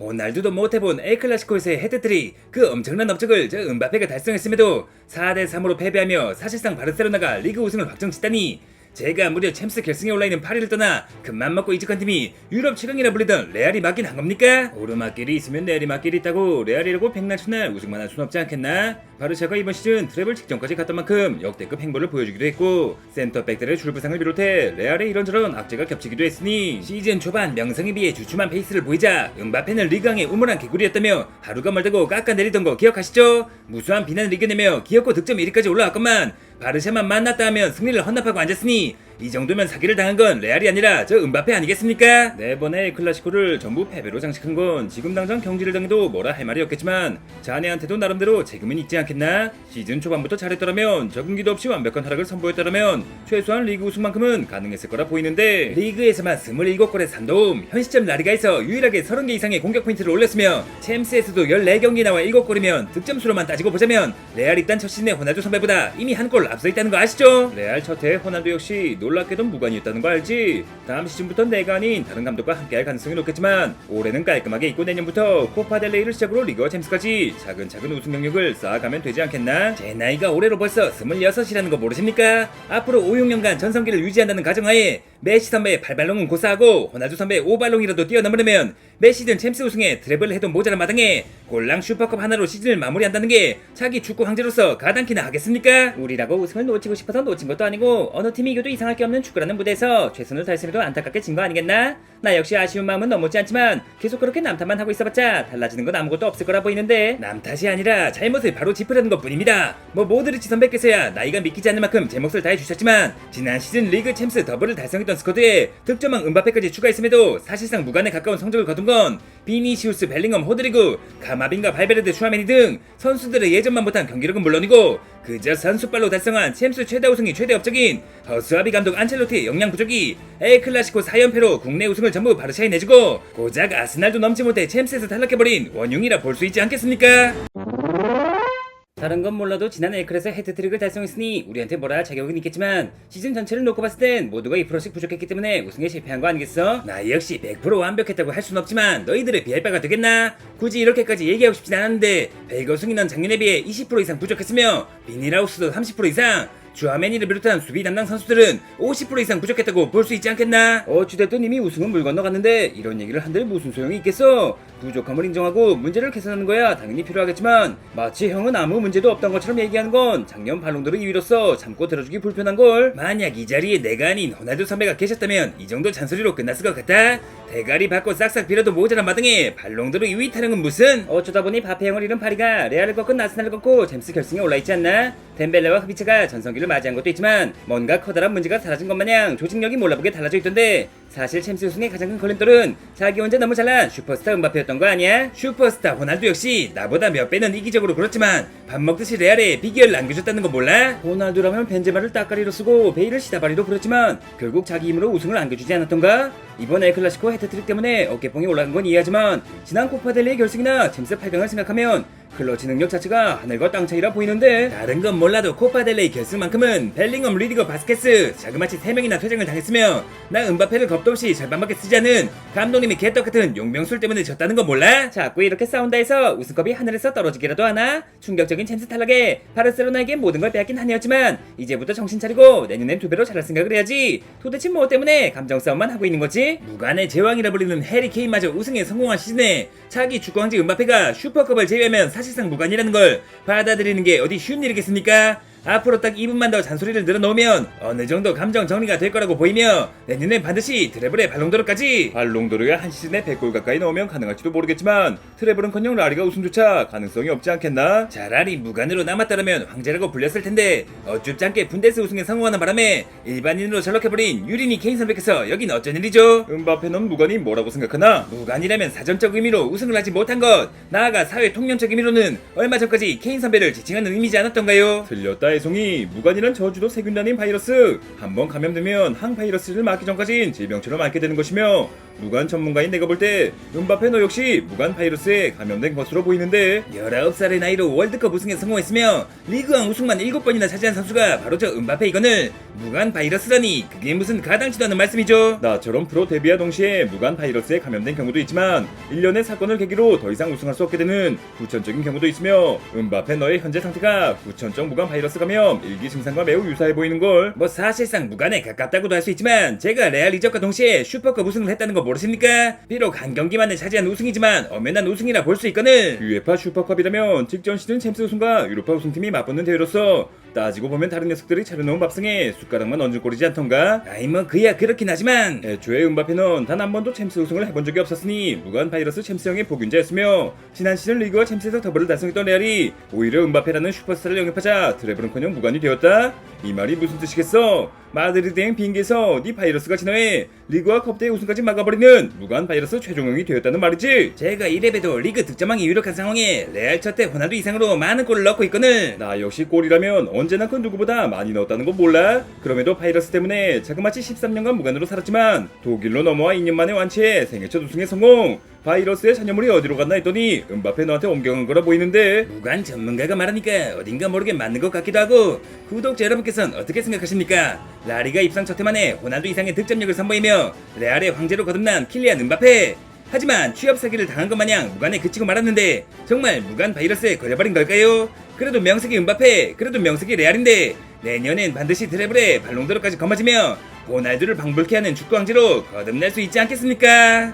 호날두도 못해본 엘클라시코에서의 헤드트릭, 그 엄청난 업적을 저 은바페가 달성했음에도 4대3으로 패배하며 사실상 바르셀로나가 리그 우승을 확정짓다니, 제가 무려 챔스 결승에 올라있는 파리를 떠나 큰맘 먹고 이적한 팀이 유럽 최강이라 불리던 레알이 맞긴 한 겁니까? 오르막길이 있으면 내리막길이 있다고 레알이라고 백날초날 우승만 할 순 없지 않겠나? 바르샤가 이번 시즌 트래블 직전까지 갔던 만큼 역대급 행보를 보여주기도 했고, 센터백들의 줄부상을 비롯해 레알의 이런저런 악재가 겹치기도 했으니 시즌 초반 명성에 비해 주춤한 페이스를 보이자 은바페는 리그왕의 우물한 개구리였다며 하루가 멀다고 깎아내리던 거 기억하시죠? 무수한 비난을 이겨내며 기어코 득점 1위까지 올라왔건만 바르샤만 만났다 하면 승리를 헌납하고 앉았으니 이 정도면 사기를 당한 건 레알이 아니라 저 은바페 아니겠습니까? 네 번의 클라시코를 전부 패배로 장식한 건 지금 당장 경기를 당해도 뭐라 할 말이 없겠지만 자네한테도 나름대로 책임은 있지 않겠나? 시즌 초반부터 잘했더라면 적응기도 없이 완벽한 하락을 선보였더라면 최소한 리그 우승만큼은 가능했을 거라 보이는데, 리그에서만 27골에 3도움, 현 시점 라리가에서 유일하게 30개 이상의 공격 포인트를 올렸으며 챔스에서도 14경기 나와 7골이면 득점수로만 따지고 보자면 레알 입단 첫 시즌의 호날두 선배보다 이미 한 골 앞서 있다는 거 아시죠? 레알 첫해 호날두 역시 놀랍게도 무관이었다는 거 알지? 다음 시즌부터 내가 아닌 다른 감독과 함께할 가능성이 높겠지만 올해는 깔끔하게 있고 내년부터 코파델레이를 시작으로 리그와 챔스까지 차근차근 우승 경력을 쌓아가면 되지 않겠나? 제 나이가 올해로 벌써 26이라는 거 모르십니까? 앞으로 5-6년간 전성기를 유지한다는 가정하에 메시 선배의 8발롱은 고사하고 호날두 선배의 5발롱이라도 뛰어넘으려면 매 시즌 챔스 우승에 트래블을 해도 모자란 마당에 골랑 슈퍼컵 하나로 시즌을 마무리한다는 게 차기 축구 황제로서 가당키나 하겠습니까? 우리라고 우승을 놓치고 싶어서 놓친 것도 아니고 어느 팀이 이겨도 이상할 게 없는 축구라는 무대에서 최선을 다했음에도 안타깝게 진 거 아니겠나? 나 역시 아쉬운 마음은 넘어지 않지만 계속 그렇게 남탓만 하고 있어봤자 달라지는 건 아무것도 없을 거라 보이는데, 남탓이 아니라 잘못을 바로 짚으려는 것 뿐입니다. 뭐 모드리치 선배께서야 나이가 믿기지 않는 만큼 제 몫을 다해주셨지만 지난 시즌 리그 챔스 더블을 달성했던 스쿼드에 득점왕 은바페까지 추가했음에도 사실상 무관에 가까운 성적을 거둔 건 비니시우스, 벨링엄, 호드리구, 가마빈가, 발베르데, 슈아메니 등 선수들의 예전만 못한 경기력은 물론이고 그저 선수발로 달성한 챔스 최다 우승이 최대 업적인 허수아비 감독 안첼로티의 역량 부족이 엘클라시코 4연패로 국내 우승을 전부 바르샤에 내주고 고작 아스날도 넘지 못해 챔스에서 탈락해버린 원흉이라 볼 수 있지 않겠습니까? 다른 건 몰라도 지난 엘클에서 헤드트릭을 달성했으니 우리한테 뭐라 할 자격은 있겠지만 시즌 전체를 놓고 봤을 땐 모두가 2%씩 부족했기 때문에 우승에 실패한 거 아니겠어? 나 역시 100% 완벽했다고 할 순 없지만 너희들의 비할 바가 되겠나? 굳이 이렇게까지 얘기하고 싶진 않았는데 벨거숭이 넌 작년에 비해 20% 이상 부족했으며 비닐하우스도 30% 이상, 주아메니를 비롯한 수비 담당 선수들은 50% 이상 부족했다고 볼 수 있지 않겠나? 어찌됐든 이미 우승은 물 건너갔는데 이런 얘기를 한들 무슨 소용이 있겠어? 부족함을 인정하고 문제를 개선하는 거야 당연히 필요하겠지만 마치 형은 아무 문제도 없던 것처럼 얘기하는 건 작년 발롱도르 2위로서 참고 들어주기 불편한걸? 만약 이 자리에 내가 아닌 호날두 선배가 계셨다면 이 정도 잔소리로 끝났을 것 같아? 대가리 받고 싹싹 빌어도 모자란 마당에 발롱도르 2위 타령은 무슨? 어쩌다 보니 바페 형을 잃은 파리가 레알을 꺾은 아스날을 꺾고 챔스 결승에 올라있지 않나? 덴벨레와 흐비체가 전성기를 맞이한 것도 있지만 뭔가 커다란 문제가 사라진 것 마냥 조직력이 몰라보게 달라져 있던데, 사실 챔스 우승의 가장 큰 걸림돌은 자기 혼자 너무 잘난 슈퍼스타 은바페였던 거 아니야? 슈퍼스타 호날두 역시 나보다 몇 배는 이기적으로 그렇지만 밥 먹듯이 레알에 비결을 남겨줬다는 거 몰라? 호날두라면 벤제마를 따까리로 쓰고 베일을 시다바리로 부렸지만 결국 자기 힘으로 우승을 안겨주지 않았던가? 이번 엘클라시코 헤트트릭 때문에 어깨뽕이 올라간 건 이해하지만 지난 코파델레이 결승이나 챔스 8강을 생각하면 클러치 능력 자체가 하늘과 땅 차이라 보이는데, 다른 건 몰라도 코파델레이 결승만큼은 벨링엄, 리디거, 바스케스 자그마치 3명이나 퇴장을 당했으며 나 은바페를 겁도 없이 절반밖에 쓰지 않은 감독님의 개떡같은 용병술 때문에 졌다는 거 몰라? 자꾸 이렇게 싸운다 해서 우승컵이 하늘에서 떨어지기라도 하나? 충격적인 챔스 탈락에 바르셀로나에게 모든 걸 빼앗긴 한 해였지만 이제부터 정신 차리고 내년엔 2배로 잘할 생각을 해야지. 도대체 뭐 때문에 감정 싸움만 하고 있는 거지? 무관의 제왕이라 불리는 해리 케인마저 우승에 성공한 시즌에 차기 축구왕제 은바페가 슈퍼컵을 제외하면 사실상 무관이라는 걸 받아들이는 게 어디 쉬운 일이겠습니까? 앞으로 딱 2분만 더 잔소리를 늘어놓으면 어느 정도 감정 정리가 될 거라고 보이며 내년엔 반드시 트래블의 발롱도르까지, 발롱도르에 한 시즌에 100골 가까이 넣으면 가능할지도 모르겠지만 트래블은커녕 라리가 우승조차 가능성이 없지 않겠나? 차라리 무관으로 남았다라면 황제라고 불렸을 텐데 어쭙지 않게 분데스 우승에 성공하는 바람에 일반인으로 전락해버린 유리니 케인 선배께서 여긴 어쩐 일이죠? 은바페는 무관이 뭐라고 생각하나? 무관이라면 사전적 의미로 우승을 하지 못한 것, 나아가 사회 통념적 의미로는 얼마 전까지 케인 선배를 지칭하는 의미지 않았던가요? 틀렸다 국가의 송이 무관이란 저주도 세균단인 바이러스. 한번 감염되면 항바이러스를 맞기 전까진 질병처럼 앓게 되는 것이며 무관 전문가인 내가 볼 때 은바페 너 역시 무관 바이러스에 감염된 것으로 보이는데 19살의 나이로 월드컵 우승에 성공했으며 리그왕 우승만 7번이나 차지한 선수가 바로 저 은바페 이거늘 무관 바이러스라니 그게 무슨 가당치도 않은 말씀이죠. 나처럼 프로 데뷔와 동시에 무관 바이러스에 감염된 경우도 있지만 1년의 사건을 계기로 더 이상 우승할 수 없게 되는 후천적인 경우도 있으며 은바페 너의 현재 상태가 후천적 무관 바이러스 감염 일기 증상과 매우 유사해 보이는걸. 뭐 사실상 무관에 가깝다고도 할 수 있지만 제가 레알 이적과 동시에 슈퍼컵 우승을 했다는 거 모르십니까? 비록 한 경기만에 차지한 우승이지만 엄연한 우승이라 볼 수 있거늘. UEFA 슈퍼컵이라면 직전 시즌 챔스 우승과 유로파 우승팀이 맞붙는 대회로서 따지고 보면 다른 녀석들이 차려놓은 밥상에 숟가락만 얹어꼬리지 않던가? 아이 뭐 그야 그렇긴 하지만 애초에 은바페는 단 한 번도 챔스 우승을 해본 적이 없었으니 무관 바이러스 챔스형의 복균자였으며 지난 시즌 리그와 챔스에서 더블을 달성했던 레알이 오히려 은바페라는 슈퍼스타를 영입하자 트래블은커녕 무관이 되었다? 이 말이 무슨 뜻이겠어? 마드리드행 비행기에서 네 바이러스가 진화해 리그와 컵대회 우승까지 막아버리는 무관 바이러스 최종형이 되었다는 말이지. 제가 이래봬도 리그 득점왕이 유력한 상황에 레알 첫대 호날두 이상으로 많은 골을 넣고 있거늘. 나 역시 골이라면 언제나 그 누구보다 많이 넣었다는 거 몰라? 그럼에도 바이러스 때문에 자그마치 13년간 무관으로 살았지만 독일로 넘어와 2년 만에 완치해 생애 첫 우승에 성공. 바이러스의 잔여물이 어디로 갔나 했더니 은바페 너한테 옮겨간 거라 보이는데. 무관 전문가가 말하니까 어딘가 모르게 맞는 것 같기도 하고 구독자 여러분께서는 어떻게 생각하십니까? 라리가 입상 첫 해만에 호날두 이상의 득점력을 선보이며 레알의 황제로 거듭난 킬리안 은바페. 하지만 취업 사기를 당한 것 마냥 무관에 그치고 말았는데 정말 무관 바이러스에 걸려버린 걸까요? 그래도 명색이 은바페, 그래도 명색이 레알인데 내년엔 반드시 드래블에 발롱도르까지 거머쥐며 호날두를 방불케 하는 축구 황제로 거듭날 수 있지 않겠습니까?